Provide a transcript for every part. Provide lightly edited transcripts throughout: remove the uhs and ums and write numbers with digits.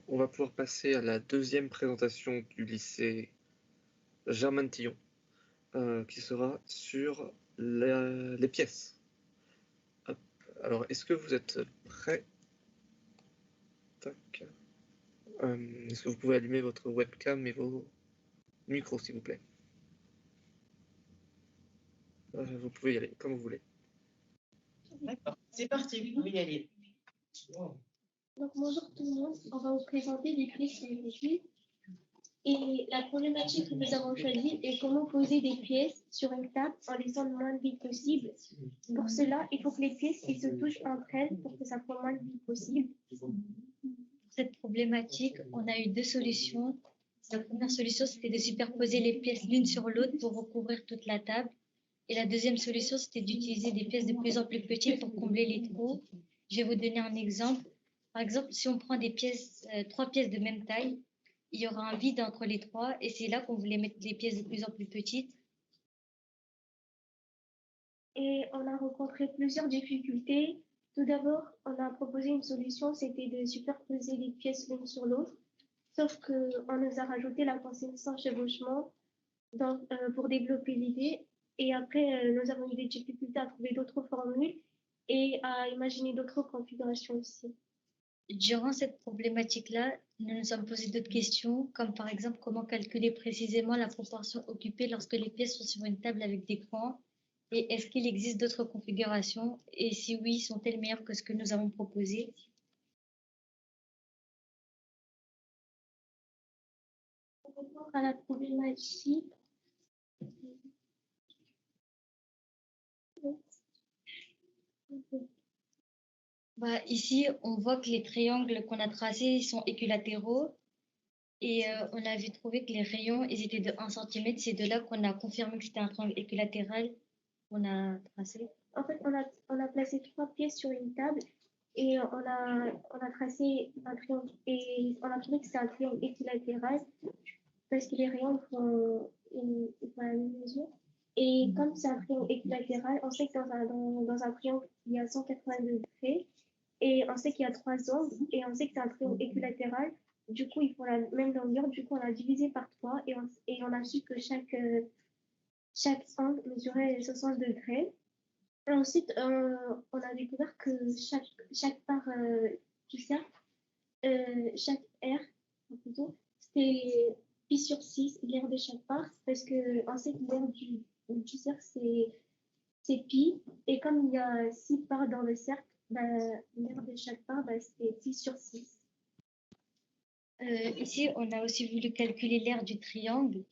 On va pouvoir passer à la deuxième présentation du lycée Germaine Tillon, qui sera sur les pièces. Hop. Alors, est-ce que vous êtes prêts? Tac. Est-ce que vous pouvez allumer votre webcam et vos micros, s'il vous plaît? Vous pouvez y aller, comme vous voulez. D'accord, c'est parti, vous pouvez y aller. Donc, bonjour tout le monde, on va vous présenter les pièces scientifiques et la problématique que nous avons choisie est comment poser des pièces sur une table en laissant le moins de vide possible. Pour cela, il faut que les pièces se touchent entre elles pour que ça prenne le moins de vide possible. Pour cette problématique, on a eu deux solutions. La première solution, c'était de superposer les pièces l'une sur l'autre pour recouvrir toute la table. Et la deuxième solution, c'était d'utiliser des pièces de plus en plus petites pour combler les trous. Je vais vous donner un exemple. Par exemple, si on prend trois pièces de même taille, il y aura un vide entre les trois et c'est là qu'on voulait mettre des pièces de plus en plus petites. Et on a rencontré plusieurs difficultés. Tout d'abord, on a proposé une solution, c'était de superposer les pièces l'une sur l'autre. Sauf qu'on nous a rajouté la consigne sans chevauchement pour développer l'idée. Et après, nous avons eu des difficultés à trouver d'autres formules et à imaginer d'autres configurations aussi. Durant cette problématique-là, nous nous sommes posé d'autres questions, comme par exemple comment calculer précisément la proportion occupée lorsque les pièces sont sur une table avec des coins, et est-ce qu'il existe d'autres configurations, et si oui, sont-elles meilleures que ce que nous avons proposé? Pour répondre à la problématique, Ici, on voit que les triangles qu'on a tracés sont équilatéraux, et on avait trouvé que les rayons, ils étaient de 1 cm. C'est de là qu'on a confirmé que c'était un triangle équilatéral qu'on a tracé. En fait, on a placé trois pièces sur une table et on a tracé un triangle et on a trouvé que c'est un triangle équilatéral parce que les rayons ils font la même mesure. Et comme c'est un triangle équilatéral, on sait que dans un triangle, il y a 180 degrés et on sait qu'il y a trois angles et on sait que c'est un triangle équilatéral. Du coup, ils font la même longueur. Du coup, on a divisé par trois et on a su que chaque angle mesurait 60 degrés. Et ensuite, on a découvert que chaque part du cercle, chaque R, plutôt, c'était pi sur 6 l'aire de chaque part, parce qu'on sait que l'aire du cercle, c'est pi. Et comme il y a 6 parts dans le cercle, l'aire de chaque part, c'était pi sur 6. Ici, on a aussi voulu calculer l'aire du triangle,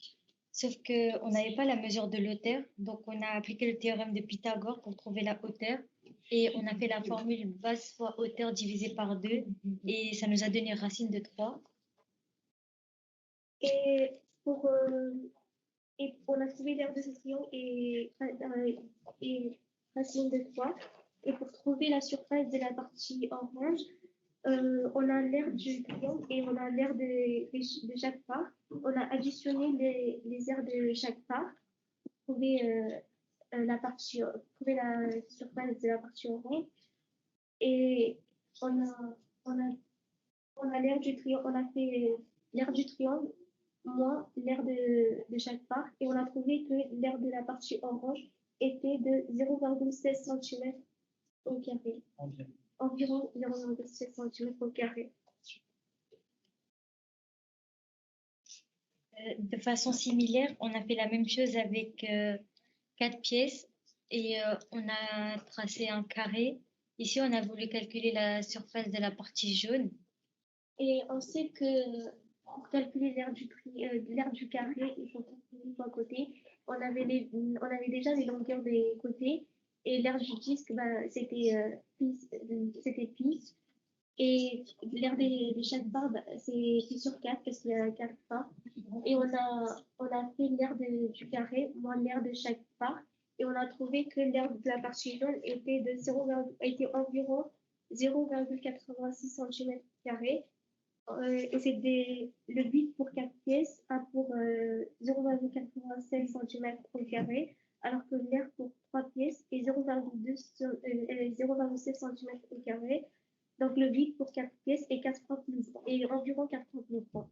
sauf qu'on n'avait pas la mesure de l'hauteur, donc on a appliqué le théorème de Pythagore pour trouver la hauteur, et on a fait la formule base fois hauteur divisé par 2, et ça nous a donné racine de 3. Et on a trouvé l'aire de ce triangle et racine de 3. Et pour trouver la surface de la partie orange, on a l'aire du triangle et on a l'aire de chaque part. On a additionné les aires de chaque part pour trouver la surface de la partie orange. Et on a, on a, on a l'aire du triangle, on a fait l'aire du triangle moins l'aire de chaque part et on a trouvé que l'aire de la partie orange était de 0,16 cm au carré. Environ 0,16 cm au carré. De façon similaire, on a fait la même chose avec 4 pièces et on a tracé un carré. Ici, on a voulu calculer la surface de la partie jaune. Et on sait que pour calculer l'aire du carré, il faut calculer trois côtés. On avait déjà les longueurs des côtés et l'aire du disque, c'était pi. Et l'aire de chaque part, c'est pi sur 4 parce qu'il y a 4 parts. Et on a fait l'aire du carré moins l'aire de chaque part. Et on a trouvé que l'aire de la partie jaune était environ 0,86 cm². Et le vide pour 4 pièces a pour 0,96 cm², alors que l'air pour 3 pièces est 0,7 cm². Donc le vide pour 4 pièces est 4 fois plus grand, et environ 4 fois plus grand.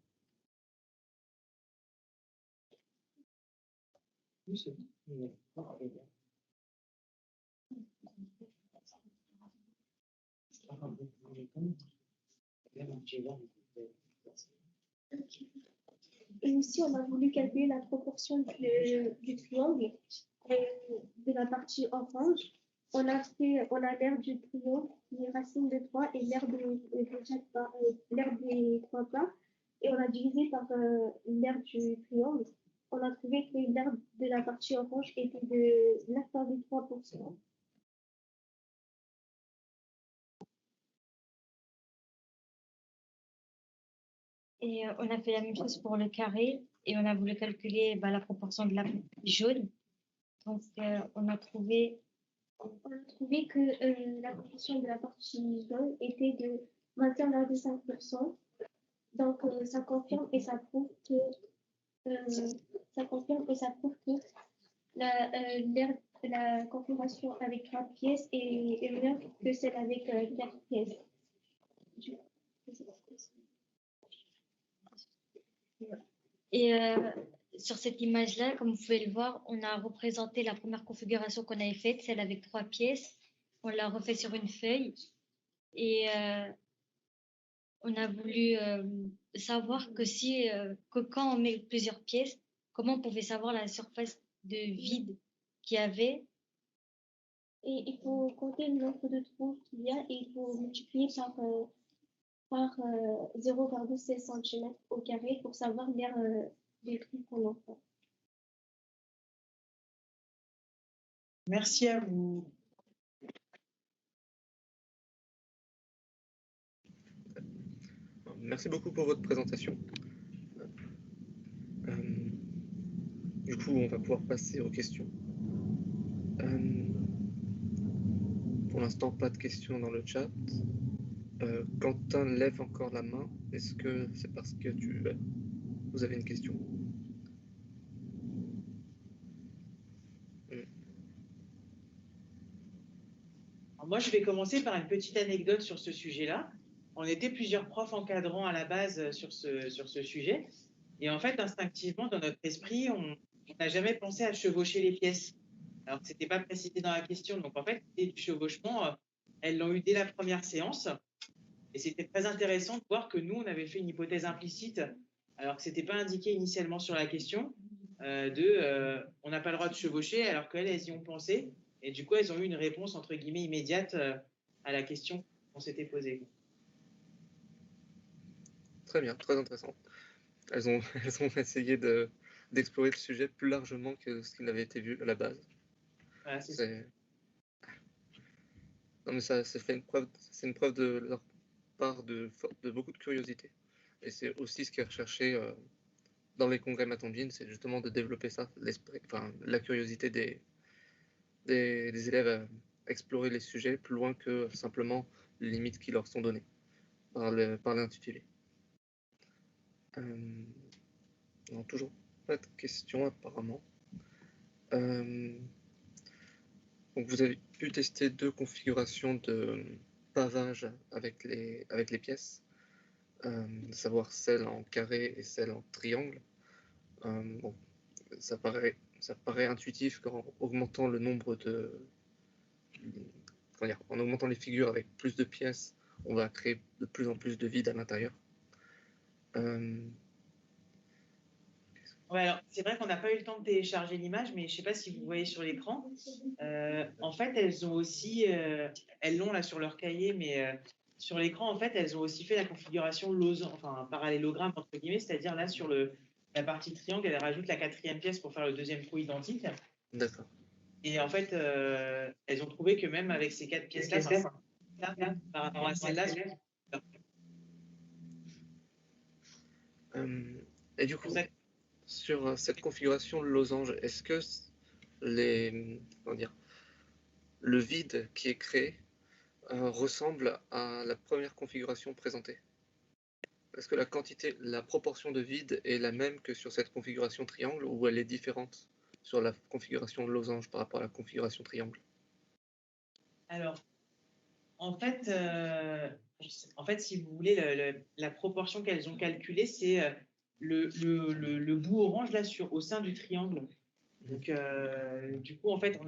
Et aussi, on a voulu calculer la proportion du triangle de la partie orange. On a l'aire du triangle qui est racine de 3 et l'aire l'aire des 3 parts. Et on a divisé par l'aire du triangle. On a trouvé que l'aire de la partie orange était de 9,3%. Et on a fait la même chose pour le carré et on a voulu calculer la proportion de la jaune. Donc, on a trouvé que la proportion de la partie jaune était de 21,5%. Donc, ça confirme et ça prouve que la configuration avec 3 pièces est meilleure que celle avec 4 pièces. Et sur cette image-là, comme vous pouvez le voir, on a représenté la première configuration qu'on avait faite, celle avec 3 pièces. On l'a refait sur une feuille et on a voulu savoir que quand on met plusieurs pièces, comment on pouvait savoir la surface de vide qu'il y avait. Et il faut compter le nombre de trous qu'il y a et il faut multiplier par 0,16 cm au carré pour savoir l'aire des trous qu'on en fait. Merci à vous. Merci beaucoup pour votre présentation. Du coup, on va pouvoir passer aux questions. Pour l'instant, pas de questions dans le chat. Quentin lève encore la main. Est-ce que c'est parce que vous avez une question? Alors moi, je vais commencer par une petite anecdote sur ce sujet-là. On était plusieurs profs encadrants à la base sur ce sujet. Et en fait, instinctivement, dans notre esprit, on n'a jamais pensé à chevaucher les pièces. Alors que ce n'était pas précisé dans la question. Donc, en fait, l'idée du chevauchement, elles l'ont eu dès la première séance. Et c'était très intéressant de voir que nous, on avait fait une hypothèse implicite, alors que ce n'était pas indiqué initialement sur la question, on n'a pas le droit de chevaucher, alors qu'elles y ont pensé. Et du coup, elles ont eu une réponse, entre guillemets, immédiate à la question qu'on s'était posée. Très bien, très intéressant. Elles ont essayé d'explorer le sujet plus largement que ce qui n'avait été vu à la base. Voilà, Non, mais ça, c'est une preuve de leur part de beaucoup de curiosité. Et c'est aussi ce qui est recherché dans les congrès Matonjin, c'est justement de développer ça, la curiosité des élèves à explorer les sujets plus loin que simplement les limites qui leur sont données par l'intitulé. Non, toujours pas de questions apparemment. Donc vous avez pu tester 2 configurations de pavage avec les pièces, savoir celle en carré et celle en triangle. Bon, ça paraît intuitif qu'en augmentant le nombre en augmentant les figures avec plus de pièces, on va créer de plus en plus de vide à l'intérieur. Ouais, alors c'est vrai qu'on n'a pas eu le temps de télécharger l'image, mais je ne sais pas si vous voyez sur l'écran. En fait, elles ont aussi, elles l'ont là sur leur cahier, mais sur l'écran, en fait, elles ont aussi fait la configuration parallélogramme entre guillemets, c'est-à-dire là sur la partie triangle, elles rajoutent la 4e pièce pour faire le 2e trou identique. D'accord. Et en fait, elles ont trouvé que même avec ces 4 pièces-là, par rapport à celle-là. Et du coup, sur cette configuration losange, est-ce que le vide qui est créé ressemble à la première configuration présentée? Est-ce que la proportion de vide est la même que sur cette configuration triangle ou elle est différente sur la configuration losange par rapport à la configuration triangle? Alors, en fait, En fait, si vous voulez, la proportion qu'elles ont calculée, c'est le bout orange là au sein du triangle. Donc, du coup, en fait,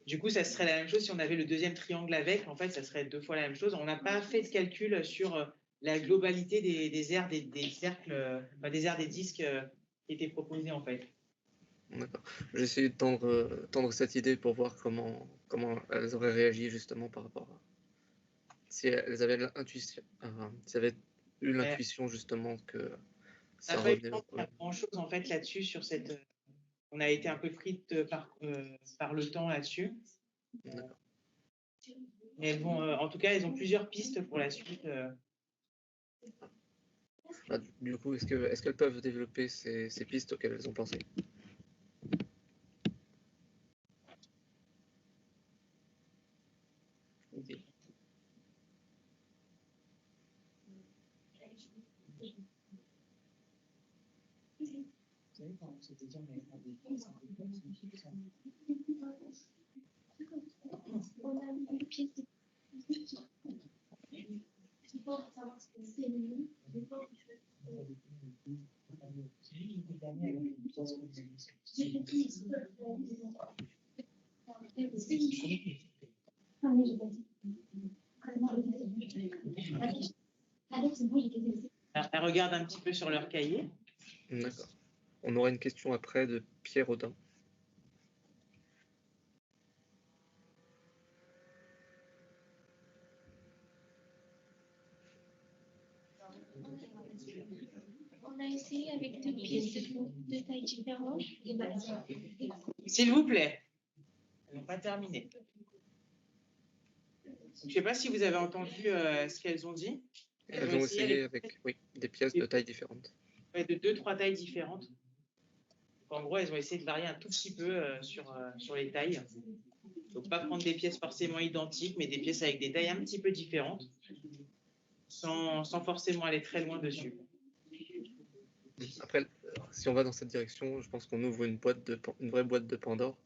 du coup, ça serait la même chose si on avait le deuxième triangle avec. En fait, ça serait 2 fois la même chose. On n'a pas fait de calcul sur la globalité des aires des cercles, des aires des disques qui étaient proposés en fait. D'accord. J'ai essayé de tendre cette idée pour voir comment elles auraient réagi justement par rapport à si elles avaient l'intuition, si elles avaient eu l'intuition justement que On ça n'a pas eu le revenait. temps de faire grand-chose en fait là-dessus sur cette. On a été un peu pris par le temps là-dessus. D'accord. Mais bon, en tout cas, ils ont plusieurs pistes pour la suite. Bah, du coup, est-ce qu'elles peuvent développer ces pistes auxquelles elles ont pensé? On a mis une pièce de pour savoir ce que c'est. Alors, elles regardent un petit peu sur leur cahier. D'accord. On aura une question après de Pierre Audin. On a essayé avec 2 pièces de taille différente. S'il vous plaît. Elles n'ont pas terminé. Je ne sais pas si vous avez entendu ce qu'elles ont dit. Elles ont essayé avec des pièces de taille différentes. De 2-3 tailles différentes. En gros, elles ont essayé de varier un tout petit peu sur les tailles. Donc, pas prendre des pièces forcément identiques, mais des pièces avec des tailles un petit peu différentes, sans forcément aller très loin dessus. Après, si on va dans cette direction, je pense qu'on ouvre une vraie boîte de Pandore.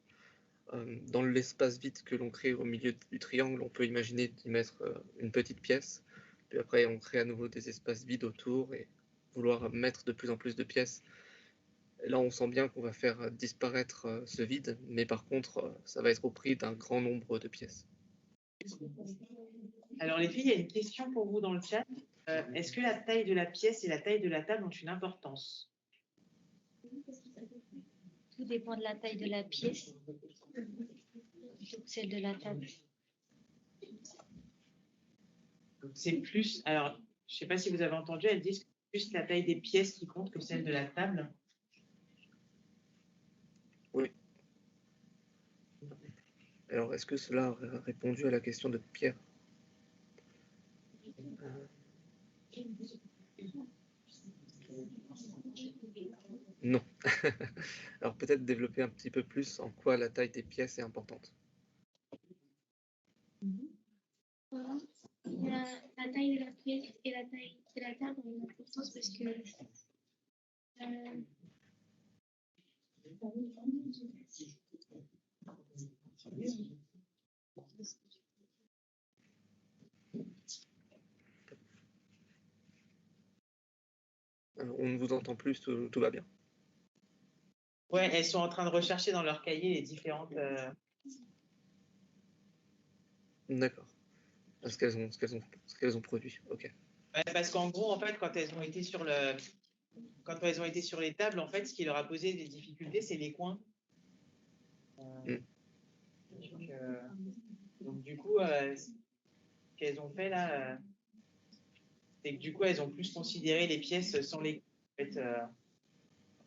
Dans l'espace vide que l'on crée au milieu du triangle, on peut imaginer d'y mettre une petite pièce, puis après on crée à nouveau des espaces vides autour et vouloir mettre de plus en plus de pièces. Et là, on sent bien qu'on va faire disparaître ce vide, mais par contre, ça va être au prix d'un grand nombre de pièces. Alors les filles, il y a une question pour vous dans le chat. Est-ce que la taille de la pièce et la taille de la table ont une importance? Tout dépend de la taille de la pièce, plutôt que celle de la table. C'est plus. Alors, je ne sais pas si vous avez entendu, elles disent que c'est plus la taille des pièces qui compte que celle de la table. Oui. Alors, est-ce que cela a répondu à la question de Pierre? Non. Alors, peut-être développer un petit peu plus en quoi la taille des pièces est importante. La taille de la pièce et la taille de la table ont une importance parce que On ne vous entend plus, tout va bien. Ouais, elles sont en train de rechercher dans leur cahier les différentes. D'accord. Ce qu'elles ont produit. Ok. Ouais, parce qu'en gros, en fait, quand elles ont été sur les tables, en fait, ce qui leur a posé des difficultés, c'est les coins. Donc, du coup, ce qu'elles ont fait là, c'est que du coup, elles ont plus considéré les pièces sans les coins. En fait,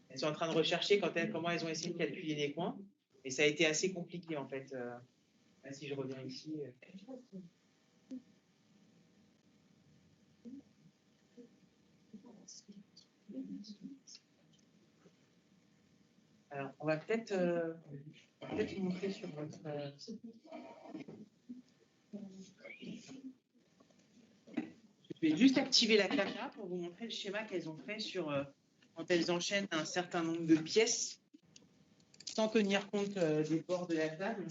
elles sont en train de rechercher comment elles ont essayé de calculer les coins. Et ça a été assez compliqué, en fait. Là, si je reviens ici. Alors, on va peut-être montrer sur votre. Je vais juste activer la caméra pour vous montrer le schéma qu'elles ont fait quand elles enchaînent un certain nombre de pièces sans tenir compte des bords de la table.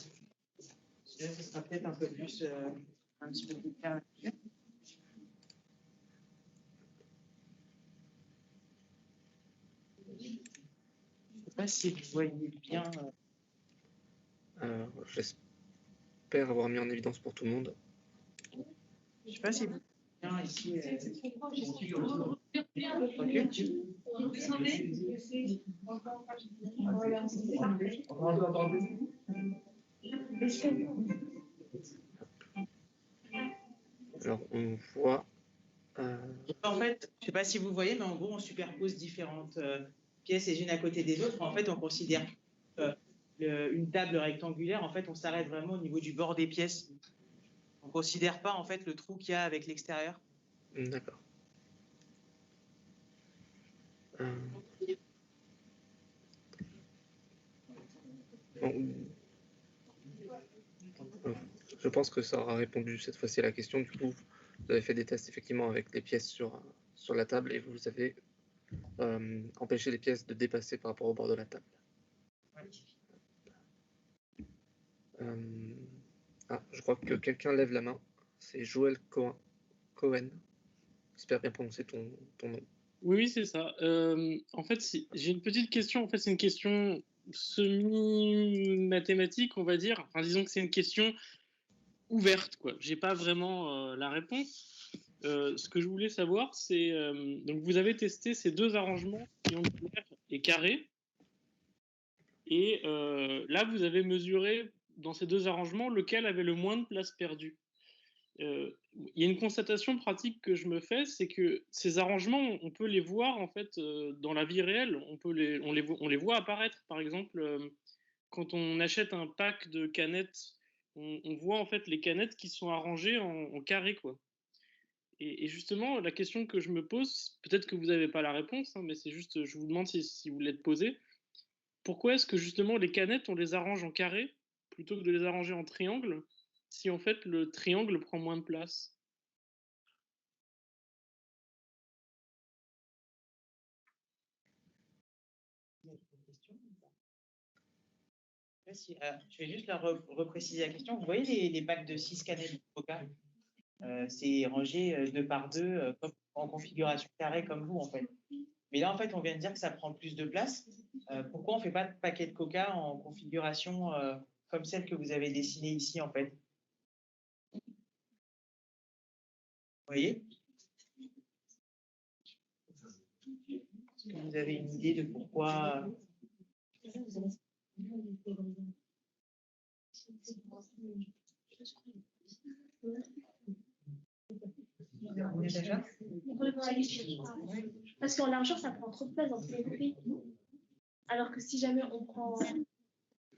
Là, ce sera peut-être un peu plus un petit peu plus clair. Je ne sais pas si vous voyez bien. J'espère avoir mis en évidence pour tout le monde. Je ne sais pas si vous voyez bien ici. Alors, on voit... En fait, je ne sais pas si vous voyez, mais en gros, on superpose différentes pièces les unes à côté des autres. En fait, on considère une table rectangulaire. En fait, on s'arrête vraiment au niveau du bord des pièces. On ne considère pas en fait le trou qu'il y a avec l'extérieur. D'accord. Je pense que ça aura répondu cette fois-ci à la question. Du coup, vous avez fait des tests effectivement avec les pièces sur la table et vous avez empêché les pièces de dépasser par rapport au bord de la table. Je crois que quelqu'un lève la main. C'est Joël Cohen. J'espère bien prononcer ton nom. Oui, c'est ça. En fait, j'ai une petite question. En fait, c'est une question semi-mathématique, on va dire. Enfin, disons que c'est une question ouverte, quoi. J'ai pas vraiment la réponse. Ce que je voulais savoir, c'est donc vous avez testé ces deux arrangements triangulaires et carrés, et là vous avez mesuré dans ces deux arrangements lequel avait le moins de place perdue. Il y a une constatation pratique que je me fais, c'est que ces arrangements, on peut les voir en fait dans la vie réelle. On les voit apparaître. Par exemple, quand on achète un pack de canettes, on voit en fait les canettes qui sont arrangées en carré, quoi. Et justement, la question que je me pose, peut-être que vous n'avez pas la réponse, hein, mais c'est juste, je vous demande si vous l'êtes posée. Pourquoi est-ce que justement les canettes, on les arrange en carré plutôt que de les arranger en triangle, si en fait le triangle prend moins de place? Je vais juste repréciser la question. Vous voyez les packs de 6 canettes de Coca, c'est rangé 2 par 2 en configuration carrée comme vous en fait. Mais là en fait on vient de dire que ça prend plus de place. Pourquoi on ne fait pas de paquet de Coca en configuration comme celle que vous avez dessinée ici en fait? Vous voyez? Est-ce que vous avez une idée de pourquoi? Parce qu'en largeur, ça prend trop de place dans tous les côtés. Alors que si jamais on prend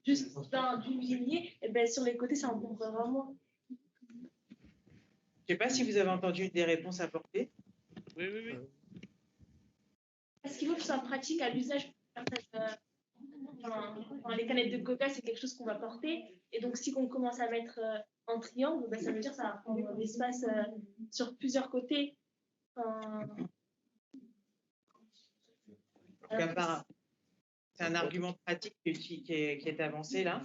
juste d'une lignée, et ben sur les côtés, ça en prend vraiment. Je ne sais pas si vous avez entendu des réponses apportées. Oui, oui, oui. Parce qu'il faut que ce soit pratique à l'usage. Les canettes de Coca, c'est quelque chose qu'on va porter. Et donc, si on commence à mettre en triangle, ben, ça veut dire que ça va prendre l'espace sur plusieurs côtés. C'est un argument pratique qui est avancé là.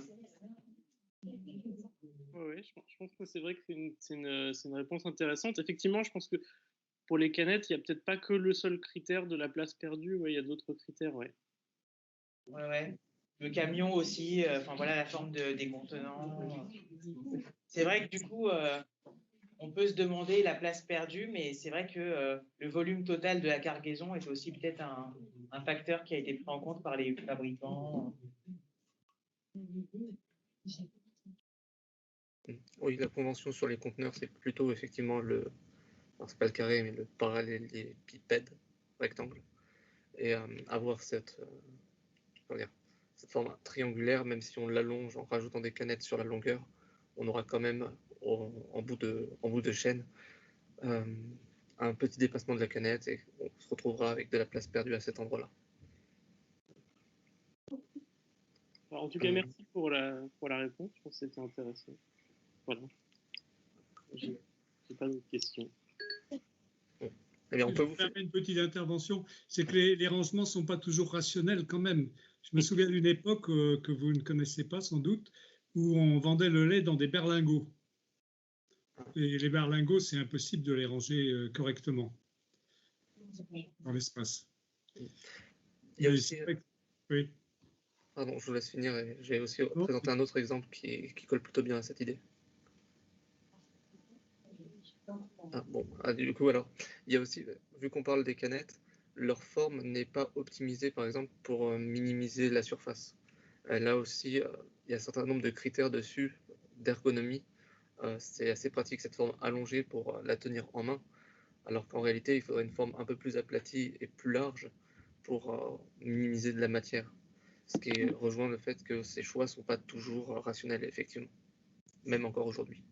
Oui, je pense que c'est vrai que c'est une réponse intéressante. Effectivement, je pense que pour les canettes, il n'y a peut-être pas que le seul critère de la place perdue. Ouais, il y a d'autres critères, ouais. Ouais. Le camion aussi, voilà la forme des contenants. C'est vrai que du coup, on peut se demander la place perdue, mais c'est vrai que le volume total de la cargaison est aussi peut-être un facteur qui a été pris en compte par les fabricants. Oui, la convention sur les conteneurs, c'est plutôt effectivement c'est pas le carré, mais le parallélépipède rectangle. Et avoir cette forme triangulaire, même si on l'allonge en rajoutant des canettes sur la longueur, on aura quand même en bout de chaîne un petit dépassement de la canette et on se retrouvera avec de la place perdue à cet endroit-là. Alors, en tout cas, merci pour la réponse. Je pense que c'était intéressant. Voilà. J'ai pas d'autres questions. Eh bien, on peut vous faire une petite intervention. C'est que les rangements ne sont pas toujours rationnels quand même. Je me souviens d'une époque que vous ne connaissez pas sans doute, où on vendait le lait dans des berlingots. les berlingots, c'est impossible de les ranger correctement dans l'espace. Il y a Mais aussi, c'est vrai que- oui. pardon, je vous laisse finir et j'ai aussi Non. présenté un autre exemple qui colle plutôt bien à cette idée. Du coup, alors, il y a aussi, vu qu'on parle des canettes, leur forme n'est pas optimisée, par exemple, pour minimiser la surface. Là aussi, il y a un certain nombre de critères dessus, d'ergonomie. C'est assez pratique cette forme allongée pour la tenir en main, alors qu'en réalité, il faudrait une forme un peu plus aplatie et plus large pour minimiser de la matière. Ce qui rejoint le fait que ces choix ne sont pas toujours rationnels, effectivement, même encore aujourd'hui.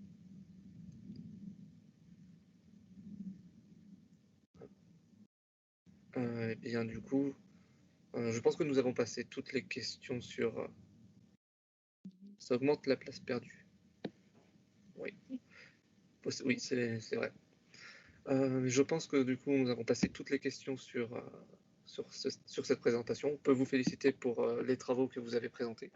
Et bien, du coup, je pense que nous avons passé toutes les questions sur ça augmente la place perdue. Oui, oui, c'est vrai. Je pense que du coup, nous avons passé toutes les questions sur cette présentation. On peut vous féliciter pour les travaux que vous avez présentés.